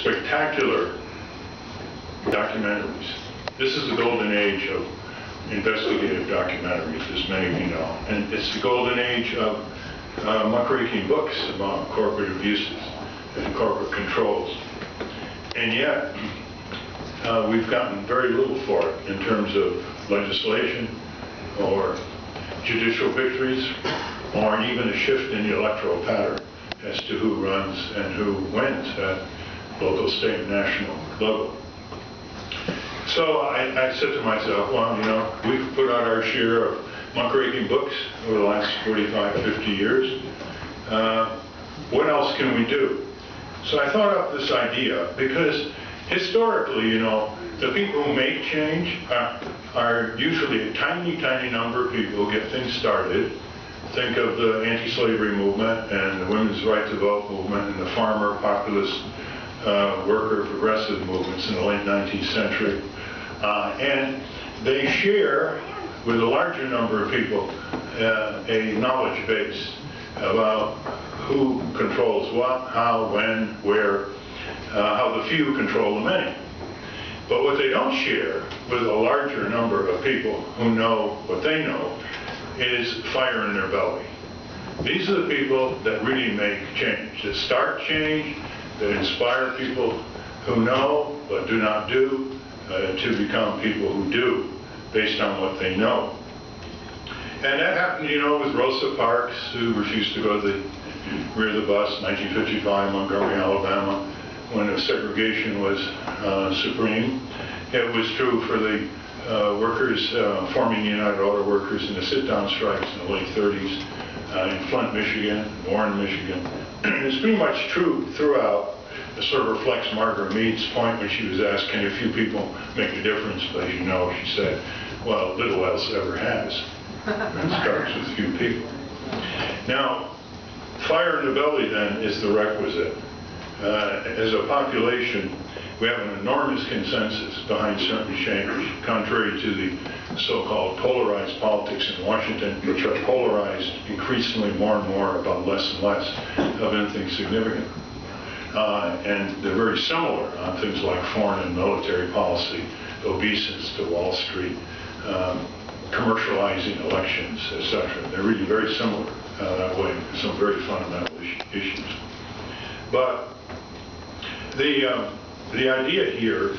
spectacular documentaries. This is the golden age of investigative documentaries, as many of you know. And it's the golden age of muckraking books about corporate abuses and corporate controls. And yet, we've gotten very little for it in terms of legislation or judicial victories or even a shift in the electoral pattern as to who runs and who wins at local, state, and national level. So I said to myself, well, you know, we've put out our share of muckraking books over the last 45, 50 years. What else can we do? So I thought up this idea because historically, you know, the people who make change are usually a tiny, tiny number of people who get things started. Think of the anti-slavery movement and the women's right to vote movement and the farmer, populist, worker, progressive movements in the late 19th century. And they share with a larger number of people a knowledge base about who controls what, how, when, where, how the few control the many. But what they don't share with a larger number of people who know what they know is fire in their belly. These are the people that really make change, that start change, that inspire people who know but do not do to become people who do based on what they know. And that happened, you know, with Rosa Parks, who refused to go to the rear of the bus in 1955, Montgomery, Alabama, when segregation was supreme. It was true for the workers forming the United Auto Workers in the sit-down strikes in the late 30s in Flint, Michigan, Warren, Michigan. It's pretty much true throughout. It sort of reflects Margaret Mead's point when she was asked, can a few people make a difference? But as you know, she said, well, little else ever has. It starts with few people. Now, fire in the belly, then, is the requisite. As a population, we have an enormous consensus behind certain change, contrary to the so-called polarized politics in Washington, which are polarized increasingly more and more about less and less of anything significant. And they're very similar on things like foreign and military policy, obeisance to Wall Street, commercializing elections, etc. They're really very similar that way, some very fundamental issues. But the idea here